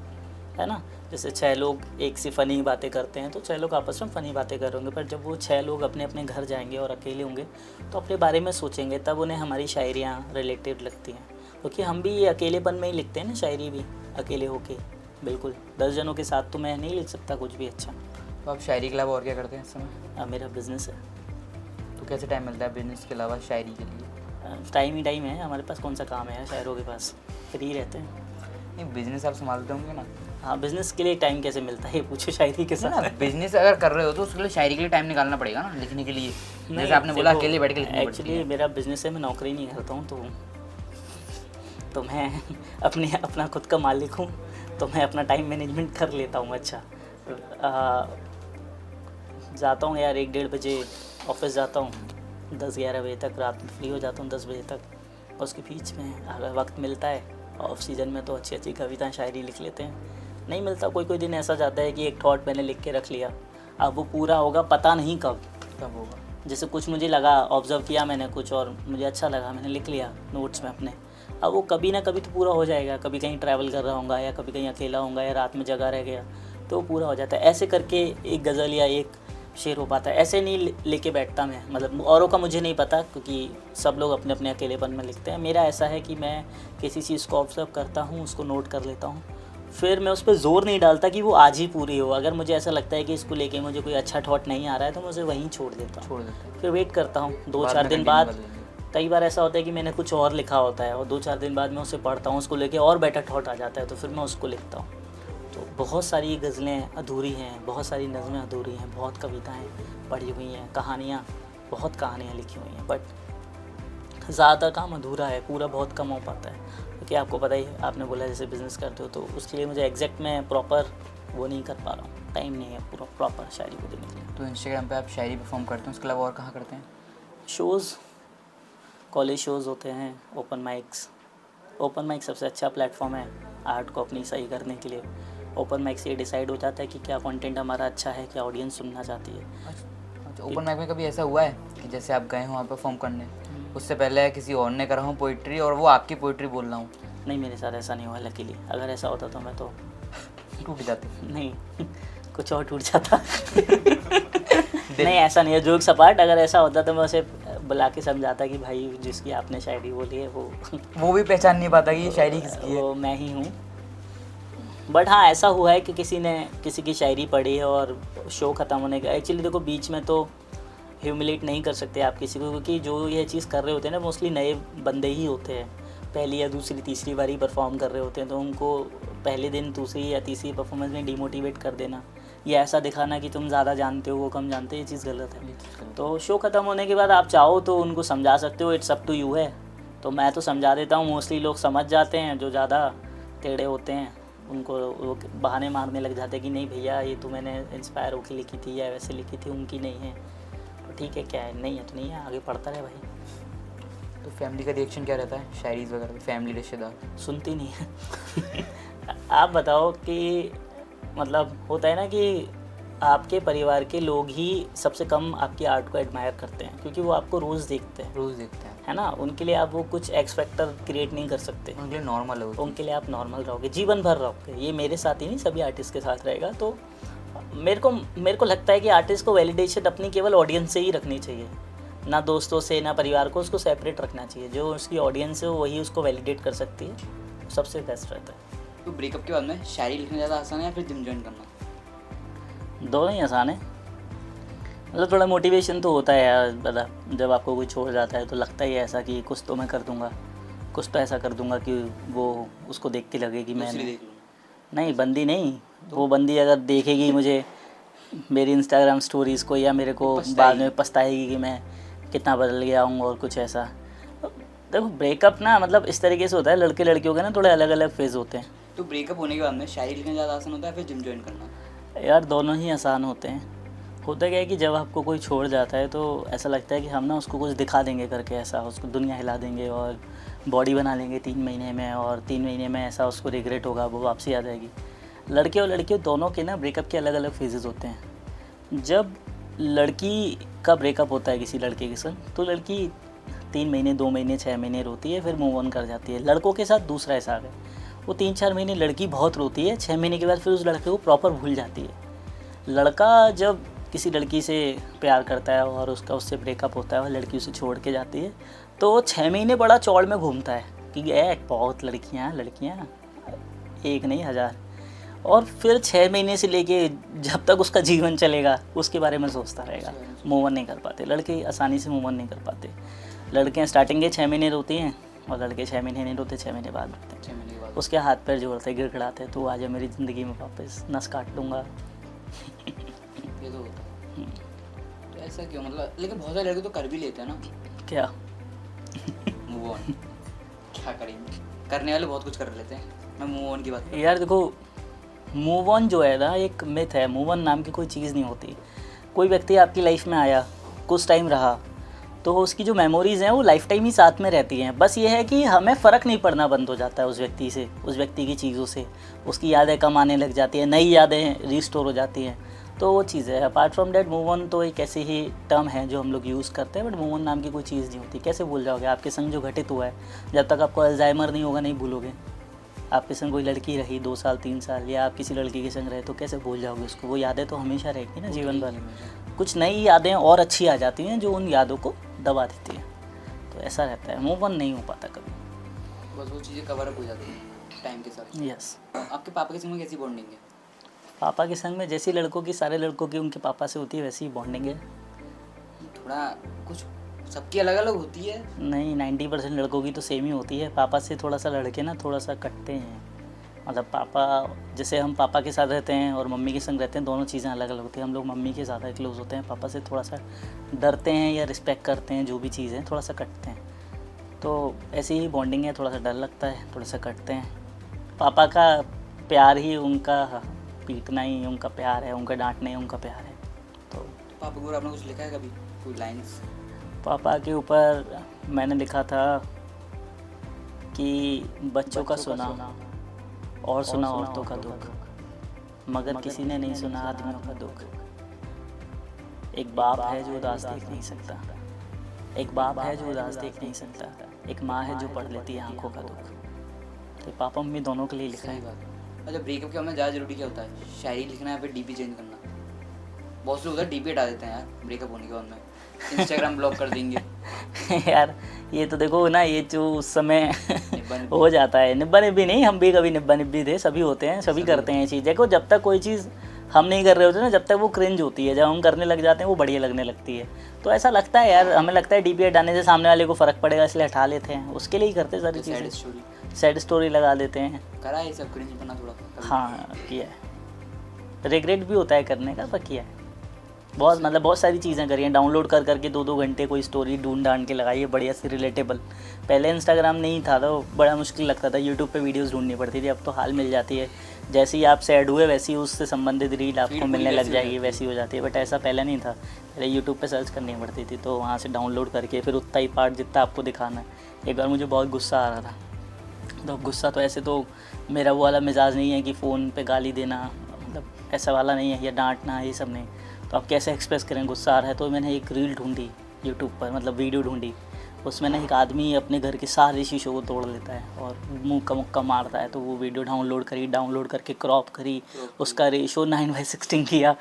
है ना। जैसे 6 लोग एक सी फ़नी बातें करते हैं तो 6 लोग आपस में फ़नी बातें करेंगे, पर जब वो 6 लोग अपने अपने घर जाएंगे और अकेले होंगे तो अपने बारे में सोचेंगे, तब उन्हें हमारी शायरियाँ रिलेटेड लगती हैं, क्योंकि हम भी ये अकेलेपन में ही लिखते हैं ना शायरी भी, अकेले होके। बिल्कुल 10 जनों के साथ तो मैं नहीं लिख सकता कुछ भी अच्छा। तो आप शायरी के अलावा और क्या करते हैं इस समय? मेरा बिज़नेस है। तो कैसे टाइम मिलता है बिजनेस के अलावा शायरी के लिए? टाइम ही टाइम है हमारे पास, कौन सा काम है शायरों के पास, फ्री रहते हैं। नहीं, बिजनेस आप संभालते होंगे ना? हाँ, बिज़नेस के लिए टाइम कैसे मिलता है ये पूछो शायरी के साथ। ना, बिजनेस अगर कर रहे हो तो उसके लिए शायरी के लिए टाइम निकालना पड़ेगा ना, लिखने के लिए। जैसे आपने बोला अकेले बैठ के लिखनी पड़ती एक्चुअली है। मेरा बिज़नेस है, मैं नौकरी नहीं करता हूँ, तो मैं अपना खुद का मालिक हूँ, तो मैं अपना टाइम मैनेजमेंट कर लेता हूँ। अच्छा जाता हूँ यार 1-1:30 बजे ऑफिस जाता हूँ, 10-11 बजे तक, रात में फ्री हो जाता हूँ 10 बजे तक। उसके बीच में अगर वक्त मिलता है ऑफ सीज़न में तो अच्छी अच्छी कविताएं शायरी लिख लेते हैं। नहीं मिलता, कोई कोई दिन ऐसा जाता है कि एक थॉट मैंने लिख के रख लिया, अब वो पूरा होगा पता नहीं कब होगा। जैसे कुछ मुझे लगा, ऑब्ज़र्व किया मैंने कुछ और मुझे अच्छा लगा, मैंने लिख लिया नोट्स में अपने, अब वो कभी ना कभी तो पूरा हो जाएगा। कभी कहीं ट्रैवल कर रहा होगा या कभी कहीं अकेला होगा या रात में जगा रह गया तो वो पूरा हो जाता है। ऐसे करके एक गज़ल या एक शेर हो पाता है। ऐसे नहीं लेके बैठता मैं, मतलब औरों का मुझे नहीं पता क्योंकि सब लोग अपने अपने अकेलेपन में लिखते हैं। मेरा ऐसा है कि मैं किसी चीज़ को ऑब्जर्व करता हूँ, उसको नोट कर लेता हूँ, फिर मैं उस पर ज़ोर नहीं डालता कि वो आज ही पूरी हो। अगर मुझे ऐसा लगता है कि इसको लेके मुझे कोई अच्छा थॉट नहीं आ रहा है तो मैं उसे वहीं छोड़ देता हूँ। फिर वेट करता हूँ 2-4 दिन बाद। कई बार ऐसा होता है कि मैंने कुछ और लिखा होता है और 2-4 दिन बाद मैं उसे पढ़ता हूँ, उसको लेके और बेटर थॉट आ जाता है तो फिर मैं उसको लिखता हूँ। तो बहुत सारी गज़लें अधूरी हैं, बहुत सारी नज़में अधूरी हैं, बहुत कविताएं पढ़ी हुई हैं, कहानियाँ, बहुत कहानियाँ लिखी हुई हैं, बट ज़्यादा काम अधूरा है, पूरा बहुत कम हो पाता है। क्योंकि आपको पता ही है, आपने बोला जैसे बिज़नेस करते हो तो उसके लिए मुझे एग्जैक्ट मैं प्रॉपर वो नहीं कर पा रहा हूँ, टाइम नहीं है पूरा प्रॉपर शायरी को देने के लिए। तो इंस्टाग्राम पे आप शायरी परफॉर्म करते हैं, उसके अलावा और कहाँ करते हैं? शोज़, कॉलेज शोज़ होते हैं, ओपन माइक सबसे अच्छा प्लेटफॉर्म है आर्ट को अपनी सही करने के लिए। ओपन माइक से ये डिसाइड हो जाता है कि क्या कंटेंट हमारा अच्छा है, क्या ऑडियंस सुनना चाहती है। अच्छा, ओपन माइक में कभी ऐसा हुआ है कि जैसे आप गए हो वहाँ परफॉर्म करने, उससे पहले किसी और ने करा हो पोइट्री और वो आपकी पोइट्री बोल रहा हूँ? नहीं, मेरे साथ ऐसा नहीं हुआ लकीली। अगर ऐसा होता तो मैं तो टूट जाते। नहीं कुछ और टूट जाता। नहीं ऐसा नहीं है, जोक्स अपार्ट, अगर ऐसा होता तो मैं उसे बुला के समझाता कि भाई जिसकी आपने शायरी बोली है वो भी पहचान नहीं पाता कि ये शायरी किसकी है। वो मैं ही हूँ। बट हाँ ऐसा हुआ है कि किसी ने किसी की शायरी पढ़ी है और शो ख़त्म होने का। एक्चुअली देखो बीच में तो ह्यूमिलेट नहीं कर सकते आप किसी को, क्योंकि जो ये चीज़ कर रहे होते हैं ना मोस्टली नए बंदे ही होते हैं, पहली या दूसरी तीसरी बार ही परफॉर्म कर रहे होते हैं, तो उनको पहले दिन दूसरी या तीसरी परफॉर्मेंस में डिमोटिवेट कर देना या ऐसा दिखाना कि तुम ज़्यादा जानते हो वो कम जानते हैं, ये चीज़ गलत है। तो शो ख़त्म होने के बाद आप चाहो तो उनको समझा सकते हो, इट्स अप टू यू है। तो मैं तो समझा देता हूँ, मोस्टली लोग समझ जाते हैं, जो ज़्यादा टेढ़े होते हैं उनको वो बहाने मारने लग जाते हैं कि नहीं भैया ये तो मैंने इंस्पायर होकर लिखी थी या वैसे लिखी थी, उनकी नहीं है। तो ठीक है, क्या है, नहीं है तो नहीं है, आगे पढ़ता रहे भाई। तो फैमिली का रिएक्शन क्या रहता है शायरीज़ वगैरह पे? फैमिली रिश्तेदार सुनती नहीं है। आप बताओ कि मतलब होता है ना कि आपके परिवार के लोग ही सबसे कम आपकी आर्ट को एडमायर करते हैं, क्योंकि वो आपको रोज़ देखते हैं, रोज़ देखते हैं, है ना। उनके लिए आप वो कुछ एक्स फैक्टर क्रिएट नहीं कर सकते, उनके लिए नॉर्मल है वो। उनके लिए आप नॉर्मल रहोगे, जीवन भर रहोगे। ये मेरे साथ ही नहीं, सभी आर्टिस्ट के साथ रहेगा। तो मेरे को लगता है कि आर्टिस्ट को वैलिडेशन अपनी केवल ऑडियंस से ही रखनी चाहिए, ना दोस्तों से, ना परिवार को। उसको सेपरेट रखना चाहिए। जो उसकी ऑडियंस है वही उसको वैलिडेट कर सकती है, सबसे बेस्ट रहता है। तो ब्रेकअप के बाद में शायरी लिखना ज़्यादा आसान है या फिर जिम ज्वाइन करना? दोनों ही आसान है। मतलब थोड़ा मोटिवेशन तो होता है यार, मतलब जब आपको कोई छोड़ जाता है तो लगता ही है ऐसा कि कुछ तो मैं कर दूंगा, कुछ तो ऐसा कर दूंगा कि वो उसको देख के लगे कि दूसरी मैं देख लूँ। नहीं, बंदी नहीं, वो बंदी अगर देखेगी मुझे, मेरी इंस्टाग्राम स्टोरीज़ को, या मेरे को बाद में पछताएगी कि मैं कितना बदल गया हूँ और कुछ ऐसा। देखो ब्रेकअप ना मतलब इस तरीके से होता है, लड़के लड़कियों के ना थोड़े अलग अलग फेज़ होते हैं। तो ब्रेकअप होने के बाद में शायरी लिखना ज़्यादा आसान होता है फिर जिम ज्वाइन करना? यार दोनों ही आसान होते हैं। होता क्या है कि जब आपको कोई छोड़ जाता है तो ऐसा लगता है कि हम ना उसको कुछ दिखा देंगे करके, ऐसा उसको दुनिया हिला देंगे और बॉडी बना लेंगे 3 महीने में, और 3 महीने में ऐसा उसको रिग्रेट होगा, वो वापसी आ जाएगी। लड़के और लड़कियों दोनों के ना ब्रेकअप के अलग अलग फेजेस होते हैं। जब लड़की का ब्रेकअप होता है किसी लड़के के संग, तो लड़की 3 महीने, 2 महीने, 6 महीने रोती है, फिर मूव ऑन कर जाती है। लड़कों के साथ दूसरा हिसाब है, वो 3-4 महीने लड़की बहुत रोती है, 6 महीने के बाद फिर उस लड़के को प्रॉपर भूल जाती है। लड़का जब किसी लड़की से प्यार करता है और उससे ब्रेकअप होता है और लड़की उसे छोड़ के जाती है, तो वो 6 महीने बड़ा चौड़ में घूमता है कि बहुत लड़कियाँ, एक नहीं 1000। और फिर 6 महीने से लेके जब तक उसका जीवन चलेगा उसके बारे में सोचता रहेगा। मूव ऑन नहीं कर पाते लड़के, आसानी से मूव ऑन नहीं कर पाते। लड़कियाँ स्टार्टिंग के 6 महीने रोती हैं और लड़के 6 महीने नहीं रोते, 6 महीने बाद रोते हैं। 6 महीने के बाद उसके हाथ पैर जोड़ते, गिड़गिड़ाते, तो आ जा मेरी ज़िंदगी में वापस, नस काट लूँगा। ये तो होता है। तो ऐसा क्यों, मतलब लेकिन बहुत सारे लड़के तो कर भी लेते हैं ना क्या मूव ऑन। क्या करेंगे, करने वाले बहुत कुछ कर लेते हैं। मैं मूव ऑन की बात यार देखो, मूव ऑन जो है ना एक मिथ है। मूव ऑन नाम की कोई चीज़ नहीं होती। कोई व्यक्ति आपकी लाइफ में आया, कुछ टाइम रहा, तो उसकी जो मेमोरीज़ हैं वो लाइफ टाइम ही साथ में रहती हैं। बस ये है कि हमें फ़र्क नहीं पड़ना बंद हो जाता है उस व्यक्ति से, उस व्यक्ति की चीज़ों से। उसकी यादें कम आने लग जाती हैं, नई यादें रिस्टोर हो जाती हैं, तो वो चीज़ है। Apart from that move on तो एक ऐसी ही टर्म है जो हम लोग यूज़ करते हैं, बट मूव ऑन नाम की कोई चीज़ नहीं होती। कैसे भूल जाओगे? आपके संग जो घटित हुआ है, जब तक आपको अल्जाइमर नहीं होगा नहीं भूलोगे। आपके संग कोई लड़की रही 2 साल 3 साल, या आप किसी लड़की के संग रहे, तो कैसे भूल जाओगे उसको? वो यादें तो हमेशा रहेगी ना जीवन भर। कुछ नई यादें और अच्छी आ जाती हैं जो उन यादों को दबा देती हैं। तो ऐसा रहता है, मूव ऑन नहीं हो पाता कभी। बस वो चीज़ें कवर अप हो जाती हैं टाइम के साथ। यस। आपके पापा के संग में कैसी बॉन्डिंग है? पापा के संग में जैसी लड़कों की, सारे लड़कों की उनके पापा से होती है, वैसी ही बॉन्डिंग है। थोड़ा कुछ सबकी अलग अलग होती है। नहीं, 90% लड़कों की तो सेम ही होती है। पापा से थोड़ा सा लड़के ना थोड़ा सा कटते हैं। मतलब पापा, जैसे हम पापा के साथ रहते हैं और मम्मी के संग रहते हैं, दोनों चीज़ें अलग अलग होती हैं। हम लोग मम्मी के ज़्यादा क्लोज होते हैं, पापा से थोड़ा सा डरते हैं या रिस्पेक्ट करते हैं, जो भी चीज़ है थोड़ा सा कटते हैं। तो ऐसी ही बॉन्डिंग है, थोड़ा सा डर लगता है, थोड़ा सा कटते हैं। पापा का प्यार ही उनका पीटना ही उनका प्यार है, उनका डांटना ही उनका प्यार है। तो पापा के ऊपर आपने कुछ लिखा है कभी, कोई लाइंस? पापा के ऊपर मैंने लिखा था कि बच्चों का सुना और सुना औरतों का दुख, मगर किसी ने नहीं सुना आदमियों का दुख। एक बाप है जो उदास देख नहीं सकता, एक बाप है जो उदास देख नहीं सकता, एक माँ है जो पढ़ लेती है आंखों का दुख। तो पापा मम्मी दोनों के लिए लिखा है। अच्छा, ब्रेकअप के बाद में ज़्यादा जरूरी क्या होता है, शायरी लिखना या फिर डीपी चेंज करना? बहुत से लोग डीपी हटा देते हैं यार ब्रेकअप होने के बाद में, इंस्टाग्राम ब्लॉक कर देंगे। यार ये तो देखो ना, ये जो उस समय हो जाता है, निब्बा निब्बी नहीं, हम भी कभी निब्बा निब्बी थे, सभी होते हैं, सभी करते हैं ये चीज़। देखो जब तक कोई चीज़ हम नहीं कर रहे होते ना, जब तक वो क्रिंज होती है, जब हम करने लग जाते हैं वो बढ़िया लगने लगती है। तो ऐसा लगता है यार, हमें लगता है डीपी हटाने से सामने वाले को फ़र्क पड़ेगा, इसलिए हटा लेते हैं, उसके लिए ही करते सारी चीज़ें। सैड स्टोरी लगा देते हैं। करा है सब क्रिंज बना थोड़ा? हाँ किया है, रिग्रेट भी होता है करने का, पर किया है बहुत। मतलब बहुत सारी चीज़ें करी हैं, डाउनलोड कर करके 2-2 घंटे कोई स्टोरी ढूंढ ढांड के लगाई है, बढ़िया सी रिलेटेबल। पहले इंस्टाग्राम नहीं था तो बड़ा मुश्किल लगता था, यूट्यूब पे वीडियोस ढूंढनी पड़ती थी, अब तो हाल मिल जाती है। जैसे ही आप सैड हुए वैसे ही उससे संबंधित रील आपको मिलने लग जाएगी, वैसी हो जाती है। बट ऐसा पहले नहीं था, पहले यूट्यूब पे सर्च करनी पड़ती थी, तो वहाँ से डाउनलोड करके फिर उतना ही पार्ट जितना आपको दिखाना है। एक बार मुझे बहुत गुस्सा आ रहा था, तो गुस्सा तो ऐसे तो मेरा वो वाला मिजाज नहीं है कि फ़ोन पे गाली देना, मतलब ऐसा वाला नहीं है, या डांटना ये सब नहीं। तो आप कैसे एक्सप्रेस करें गुस्सा आ रहा है? तो मैंने एक रील ढूंढी यूट्यूब पर, मतलब वीडियो ढूंढी, उसमें ना एक आदमी अपने घर के सारे शीशों को तोड़ लेता है और मुंह का मुक्का मारता है। तो वो वीडियो डाउनलोड करके क्रॉप करी, उसका रेशो 9:16 किया,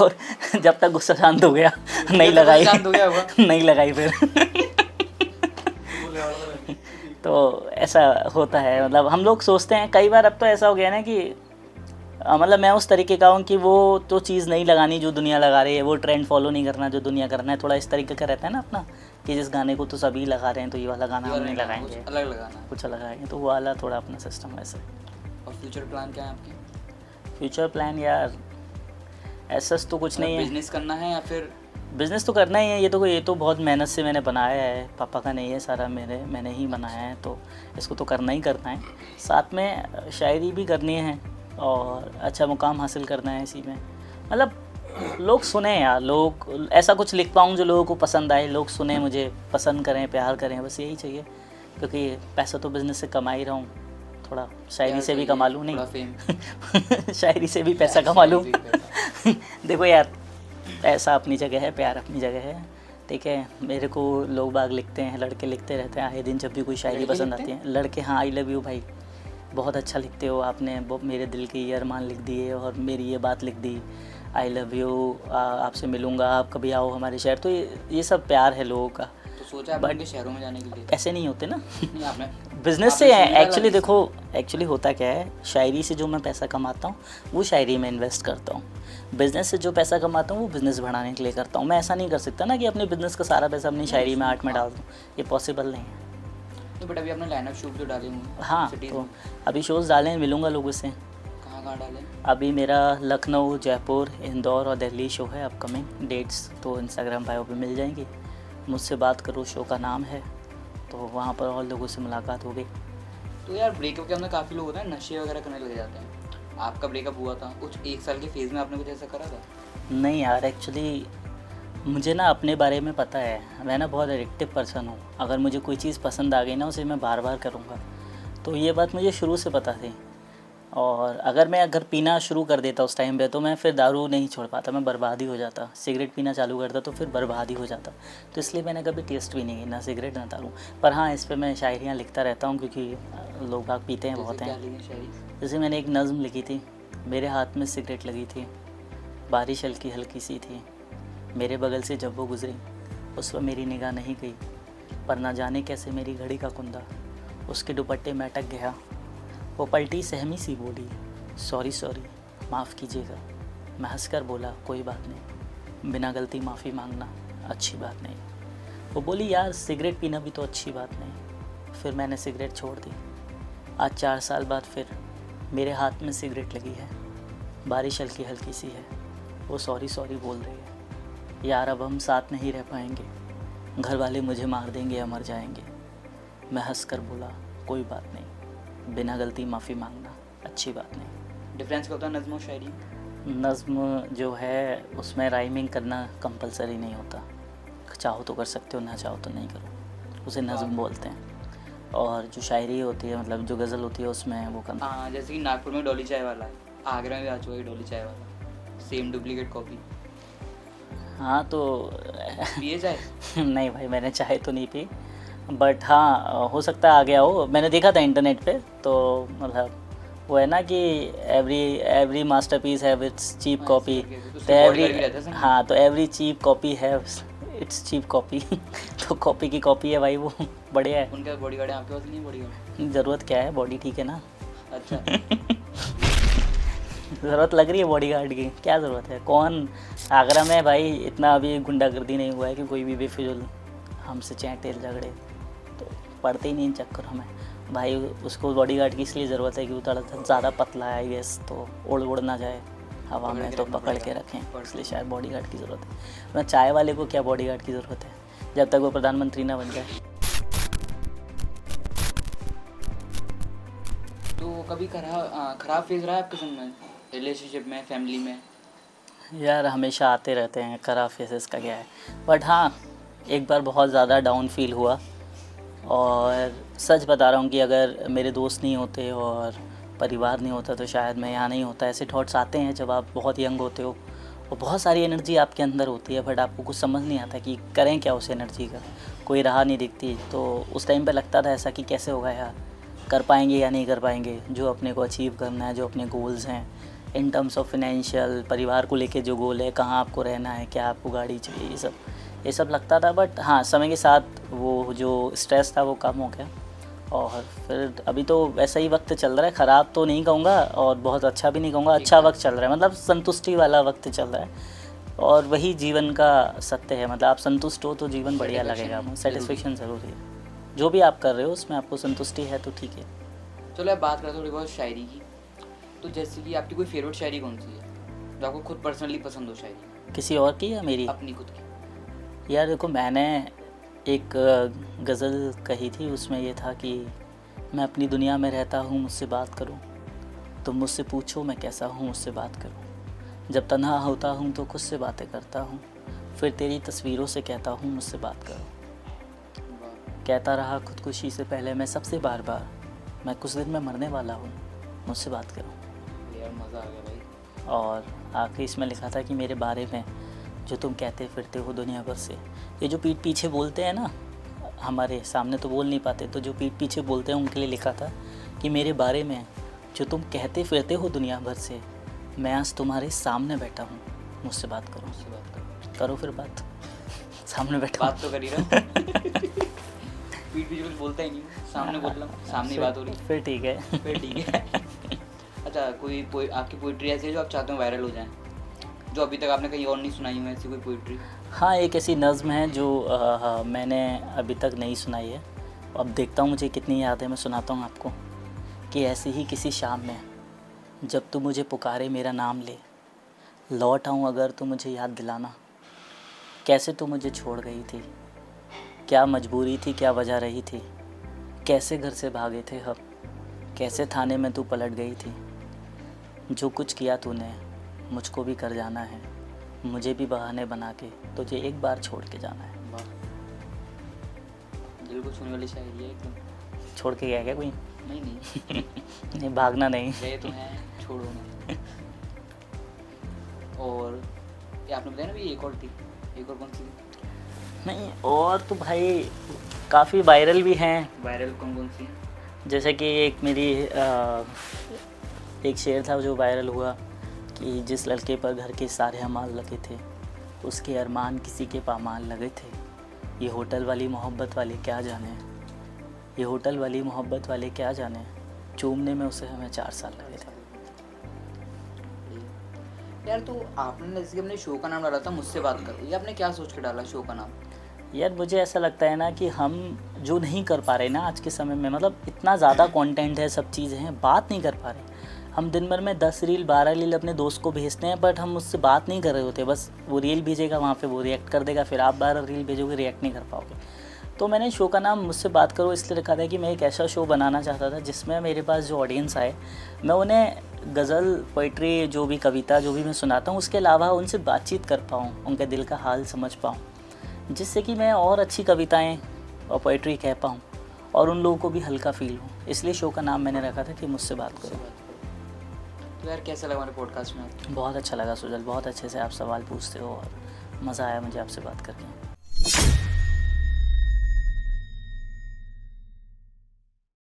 और जब तक गुस्सा शांत हो गया नहीं लगाई, शांत हो गया होगा। नहीं लगाई फिर। तो ऐसा होता है, मतलब हम लोग सोचते हैं कई बार, अब तो ऐसा हो गया ना कि मतलब मैं उस तरीके का हूँ कि वो तो चीज़ नहीं लगानी जो दुनिया लगा रही है, वो ट्रेंड फॉलो नहीं करना जो दुनिया करना है। थोड़ा इस तरीके का रहता है ना अपना, कि जिस गाने को तो सभी लगा रहे हैं तो ये वाला गाना हम नहीं लगाएंगे, अलग लगाना। कुछ अलग लगाएंगे। तो वो वाला थोड़ा अपना सिस्टम वैसे। और फ्यूचर प्लान क्या है आपके? फ्यूचर प्लान यार ऐसा तो कुछ नहीं है। बिजनेस करना है या फिर? बिज़नेस तो करना ही है, ये तो बहुत मेहनत से मैंने बनाया है, पापा का नहीं है सारा, मैंने ही बनाया है, तो इसको तो करना ही करना है। साथ में शायरी भी करनी है और अच्छा मुकाम हासिल करना है इसी में। मतलब लोग सुने यार, लोग ऐसा कुछ लिख पाऊँ जो लोगों को पसंद आए, लोग सुने, मुझे पसंद करें, प्यार करें, बस यही चाहिए। क्योंकि पैसा तो बिज़नेस से कमा ही रहा हूँ, थोड़ा शायरी से भी कमा लूँ, नहीं शायरी से भी पैसा कमा लूँ। देखो यार, पैसा अपनी जगह है, प्यार अपनी जगह है, ठीक है। मेरे को लोग बाग लिखते हैं, लड़के लिखते रहते हैं आए दिन, जब भी कोई शायरी पसंद आती है लड़के। हाँ, आई लव यू भाई, बहुत अच्छा लिखते हो आपने, मेरे दिल के ये अरमान लिख दिए और मेरी ये बात लिख दी, आई लव यू, आपसे मिलूँगा, आप कभी आओ हमारे शहर। तो ये सब प्यार है लोगों का। तो सोचा आपने उनके शहरों में जाने के लिए? ऐसे नहीं होते ना, नहीं आपने बिज़नेस से है एक्चुअली। देखो एक्चुअली होता क्या है, शायरी से जो मैं पैसा कमाता हूँ वो शायरी में इन्वेस्ट करता हूँ, बिज़नेस से जो पैसा कमाता हूँ वो बिज़नेस बढ़ाने के लिए करता हूँ। मैं ऐसा नहीं कर सकता ना कि अपने बिज़नेस का सारा पैसा अपनी शायरी में, आर्ट में डाल दूँ, ये पॉसिबल नहीं है। तो बट अभी आपने लाइनअप शूट जो डाले होंगे? हाँ, तो अभी शोज़ डाले हैं, मिलूँगा लोगों से। कहाँ डाले? अभी मेरा लखनऊ, जयपुर, इंदौर और दिल्ली शो है अपकमिंग। डेट्स तो इंस्टाग्राम बायो पे मिल जाएंगी, मुझसे बात करो, शो का नाम है, तो वहाँ पर और लोगों से मुलाकात हो गई। तो यार ब्रेकअप के अंदर काफ़ी लोग होते हैं नशे वगैरह करने लग जाते हैं, आपका ब्रेकअप हुआ था कुछ 1 साल के फेज़ में, आपने कुछ ऐसा करा था? नहीं यार, एक्चुअली मुझे ना अपने बारे में पता है, मैं ना बहुत एडिक्टिव पर्सन हूँ। अगर मुझे कोई चीज़ पसंद आ गई ना, उसे मैं बार बार करूँगा, तो ये बात मुझे शुरू से पता थी। और अगर पीना शुरू कर देता उस टाइम पे, तो मैं फिर दारू नहीं छोड़ पाता, मैं बर्बाद ही हो जाता। सिगरेट पीना चालू करता तो फिर बर्बाद ही हो जाता। तो इसलिए मैंने कभी टेस्ट भी नहीं की, ना सिगरेट ना दारू। पर हाँ, इस पर मैं शायरियाँ लिखता रहता हूँ, क्योंकि लोग बाग पीते हैं बहुत हैं। जैसे मैंने एक नज़्म लिखी थी, मेरे हाथ में सिगरेट लगी थी, बारिश हल्की हल्की सी थी, मेरे बगल से जब वो गुजरी उस पर मेरी निगाह नहीं गई, पर ना जाने कैसे मेरी घड़ी का कुंदा उसके दुपट्टे में अटक गया। वो पलटी सहमी सी बोली, सॉरी सॉरी, माफ़ कीजिएगा। मैं हंसकर बोला, कोई बात नहीं, बिना गलती माफ़ी मांगना अच्छी बात नहीं। वो बोली, यार सिगरेट पीना भी तो अच्छी बात नहीं। फिर मैंने सिगरेट छोड़ दी। आज 4 साल बाद फिर मेरे हाथ में सिगरेट लगी है, बारिश हल्की हल्की सी है, वो सॉरी सॉरी बोल रही है। यार अब हम साथ नहीं रह पाएंगे, घर वाले मुझे मार देंगे या मर जाएंगे। मैं हंसकर बोला, कोई बात नहीं, बिना गलती माफ़ी मांगना अच्छी बात नहीं। डिफरेंस क्या होता है नज़्म और शायरी? नज़्म जो है उसमें राइमिंग करना कंपलसरी नहीं होता, चाहो तो कर सकते हो, ना चाहो तो नहीं करो, उसे नज़्म बोलते हैं। और जो शायरी होती है, मतलब जो गज़ल होती है, उसमें वो करना। हाँ, जैसे कि नागपुर में डॉली चाय वाला है, आगरा में भी आ चुका है डॉली चाय वाला, सेम डुप्लीकेट कॉपी। हाँ तो पिए चाय? नहीं भाई, मैंने चाय तो नहीं पी, बट हाँ हो सकता है आ गया हो। मैंने देखा था इंटरनेट पे, तो मतलब वो है ना कि every masterpiece have its cheap copy, तो every cheap copy have its cheap copy. तो कॉपी की कॉपी है भाई, वो बढ़िया है। उनका बॉडीगार्ड है, आपके पास नहीं बॉडीगार्ड? ज़रूरत क्या है, बॉडी ठीक है ना। अच्छा। ज़रूरत लग रही है बॉडीगार्ड की, क्या ज़रूरत है? कौन आगरा में भाई इतना अभी गुंडागर्दी नहीं हुआ है कि कोई भी बेफिजुल हमसे चैटेल झगड़े, तो पड़ते ही नहीं इन चक्करों में भाई। उसको बॉडीगार्ड की इसलिए ज़रूरत है कि वो थोड़ा ज़्यादा पतला है, गेस, तो उड़ ना जाए हवा में, तो पकड़ के रखें, इसलिए शायद बॉडीगार्ड की ज़रूरत है। वरना चाय वाले को क्या बॉडीगार्ड की ज़रूरत है, जब तक वो प्रधानमंत्री ना बन जाए। तो कभी खराब फेज़ रहा है आपके संग में, रिलेशनशिप में, फैमिली में? यार हमेशा आते रहते हैं, खराब फेसेस का क्या है। बट हाँ, एक बार बहुत ज़्यादा डाउन फील हुआ, और सच बता रहा हूँ कि अगर मेरे दोस्त नहीं होते और परिवार नहीं होता तो शायद मैं यहाँ नहीं होता। ऐसे थॉट्स आते हैं जब आप बहुत यंग होते हो और बहुत सारी एनर्जी आपके अंदर होती है, बट आपको कुछ समझ नहीं आता कि करें क्या उस एनर्जी का, कोई राह नहीं दिखती। तो उस टाइम पे लगता था ऐसा कि कैसे होगा यार, कर पाएंगे या नहीं कर पाएंगे, जो अपने को अचीव करना है, जो अपने गोल्स हैं इन टर्म्स ऑफ फिनेंशियल, परिवार को लेके जो गोल है, कहाँ आपको रहना है, क्या आपको गाड़ी चाहिए, ये सब लगता था। बट हाँ, समय के साथ वो जो स्ट्रेस था वो कम हो गया और फिर अभी तो वैसा ही वक्त चल रहा है। ख़राब तो नहीं कहूँगा और बहुत अच्छा भी नहीं कहूँगा, अच्छा वक्त चल रहा है, मतलब संतुष्टि वाला वक्त चल रहा है और वही जीवन का सत्य है। मतलब आप संतुष्ट हो तो जीवन बढ़िया लगेगा, सेटिस्फेक्शन ज़रूरी है। जो भी आप कर रहे हो उसमें आपको संतुष्टि है तो ठीक है। चलो अब बात करते थोड़ी बहुत शायरी की। तो जैसे कि आपकी कोई फेवरेट शायरी कौन सी है जो आपको खुद पर्सनली पसंद हो? शायरी किसी और की या मेरी? अपनी खुद की। यार देखो, मैंने एक गज़ल कही थी, उसमें ये था कि मैं अपनी दुनिया में रहता हूँ, मुझसे बात करो, तुम मुझसे पूछो मैं कैसा हूँ, मुझसे बात करो। जब तन्हा होता हूँ तो खुद से बातें करता हूँ, फिर तेरी तस्वीरों से कहता हूँ मुझसे बात करो। कहता रहा खुदकुशी से पहले मैं सबसे बार बार, मैं कुछ दिन में मरने वाला हूँ, मुझसे बात करो। यार मज़ा आ गया भाई। और आखिरी इसमें लिखा था कि मेरे बारे में जो तुम कहते फिरते हो दुनिया भर से, ये जो पीठ पीछे बोलते हैं ना, हमारे सामने तो बोल नहीं पाते, तो जो पीठ पीछे बोलते हैं उनके लिए लिखा था कि मेरे बारे में जो तुम कहते फिरते हो दुनिया भर से, मैं आज तुम्हारे सामने बैठा हूँ, मुझसे बात करो। मुझसे बात करो फिर बात, सामने बैठा बात तो कर ही रहा पीठ पीछे कुछ बोलता ही नहीं, सामने बोल रहा हूँ, सामने बात हो रही। फिर ठीक है। फिर ठीक है। अच्छा, कोई आपकी पोइट्री ऐसी है जो आप चाहते हो वायरल हो जाए, जो अभी तक आपने कहीं और नहीं सुनाई हो, ऐसी कोई पोइट्री? हाँ, एक ऐसी नज़्म है जो मैंने अभी तक नहीं सुनाई है। अब देखता हूँ मुझे कितनी याद है, मैं सुनाता हूँ आपको। कि ऐसी ही किसी शाम में जब तू मुझे पुकारे मेरा नाम ले, लौट आऊँ अगर तो मुझे याद दिलाना, कैसे तू मुझे छोड़ गई थी, क्या मजबूरी थी, क्या वजह रही थी, कैसे घर से भागे थे हम, कैसे थाने में तू पलट गई थी। जो कुछ किया तूने मुझको भी कर जाना है, मुझे भी बहाने बना के तुझे एक बार छोड़ के जाना है। वाह, दिल को छूने वाली शायरी है एकदम। छोड़ के गया क्या कोई? नहीं नहीं नहीं, भागना नहीं। गए तो हैं, छोड़ो ना। और ये आपने बताया ना भी एक और थी, एक और कौन सी थी? नहीं, और तो भाई काफ़ी वायरल भी हैं। वायरल कौन कौन सी है? जैसे कि एक मेरी एक शेर था जो वायरल हुआ कि जिस लड़के पर घर के सारे अमाल लगे थे, उसके अरमान किसी के पामाल लगे थे। ये होटल वाली मोहब्बत वाले क्या जाने, ये होटल वाली मोहब्बत वाले क्या जाने, चूमने में उसे हमें 4 साल लगे थे। यार तो आपने जैसे कि अपने शो का नाम डाला था मुझसे बात करो, ये आपने क्या सोच के डाला शो का नाम? यार मुझे ऐसा लगता है ना कि हम जो नहीं कर पा रहे ना आज के समय में, मतलब इतना ज़्यादा कंटेंट है, सब चीज़ें हैं, बात नहीं कर पा रहे। हम दिन भर में 10 रील 12 रील अपने दोस्त को भेजते हैं, बट हम उससे बात नहीं कर रहे होते। बस वो रील भेजेगा, वहाँ पे वो रिएक्ट कर देगा, फिर आप 12 रील भेजोगे, रिएक्ट नहीं कर पाओगे। तो मैंने शो का नाम मुझसे बात करो इसलिए रखा था कि मैं एक ऐसा शो बनाना चाहता था जिसमें मेरे पास जो ऑडियंस आए, मैं उन्हें गज़ल, पोइट्री, जो भी कविता जो भी मैं सुनाता हूँ, उसके अलावा उनसे बातचीत कर पाऊँ, उनके दिल का हाल समझ पाऊँ, जिससे कि मैं और अच्छी कविताएँ और पोइट्री कह पाऊँ और उन लोगों को भी हल्का फील हो। इसलिए शो का नाम मैंने रखा था कि मुझसे बात करो। तो यार कैसा लगा हमारे पॉडकास्ट में? बहुत अच्छा लगा सुजल, बहुत अच्छे से आप सवाल पूछते हो और मज़ा आया मुझे आपसे बात करके।